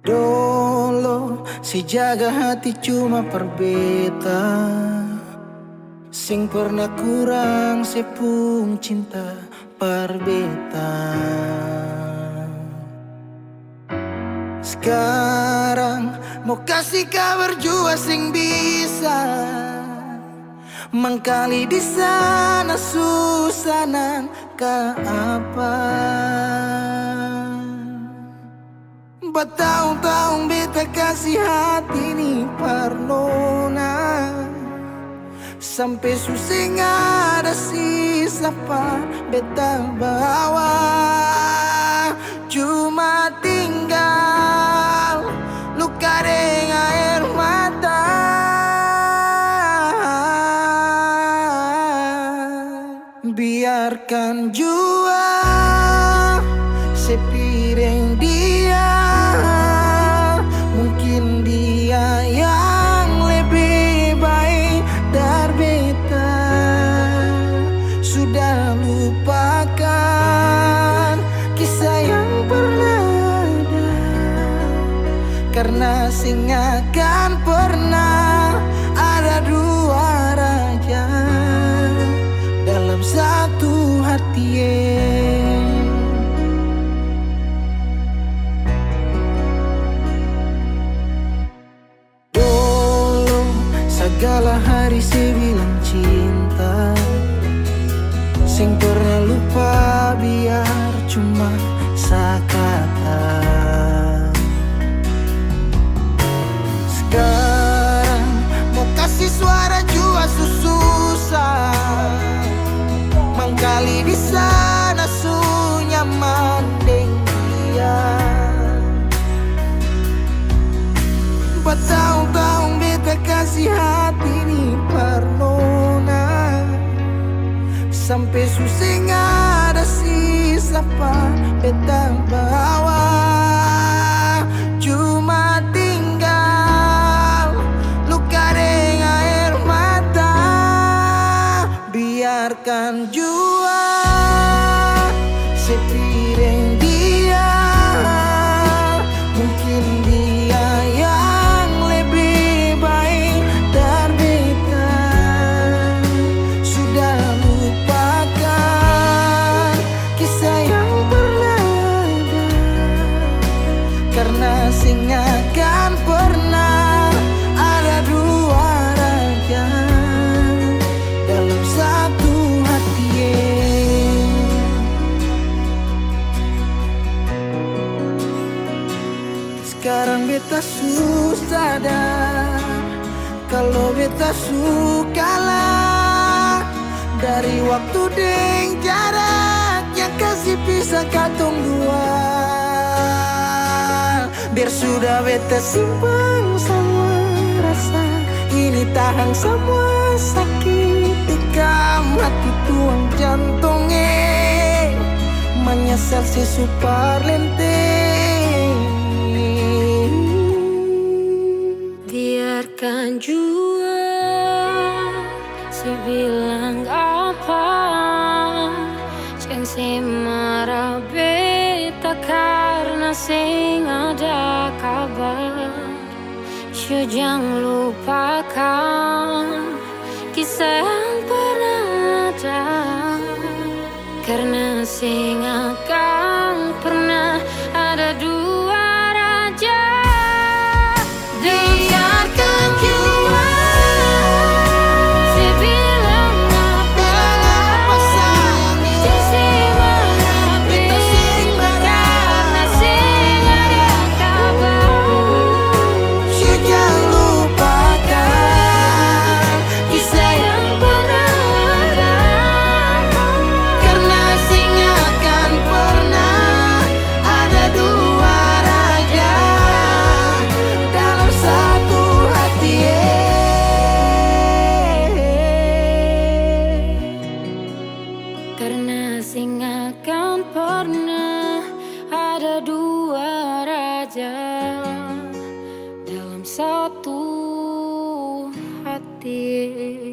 Dolo si jaga hati cuma perbeta, sing pernah kurang sepung cinta perbeta. Sekarang mau kasih kabar jua sing bisa mengkali di sana susah nang ka apa. Bertahun-tahun beta kasih hati ni parnona, sampai susah ada sisa pa beta bawa. Cuma tinggal luka dengan air mata. Biarkan jua sepiring dia, mungkin dia yang lebih baik dari beta. Sudah lupakan kisah yang pernah ada, karena sing akan pernah ada dua raja dalam satu hati. Dulu segala hari saya bilang cinta, sing pernah lupa biar cuma sekata. Sekarang mau kasih suara jua susah, mangkali di sana sunyaman deng dia. Bertahun-tahun beta kasih hati ni parnona, sampai susah ada sisa pa beta bawa. Cuma tinggal luka dengan air mata. Biarkan jua sepiring dia, mungkin dia yang lebih baik dari beta. Sudah lupakan kisah yang pernah ada, karena sing akan pernah ada dua raja dalam satu hati. Sekarang beta susah sadar kalau beta suka lah, dari waktu deng jarak yang kasih pisah katong dua. Biar sudah beta simpan semua rasa, ini tahan semua sakit tikam hati tuang jantungnya, menyesal si super lenteng. Biarkan jua si bilang apa, jangan si marah beta karena sing ada kabar. Jangan lupakan kisah yang pernah ada, karena sing akan pernah ada dua raja. Biarkan jua si bilang apa sayang, si marah beta karena sing ada kabar. Jangan lupakan kisah yang pernah ada, karena sing akan pernah ada dua raja dalam satu hati. Karena sing akan pernah ada dua raja dalam satu hati.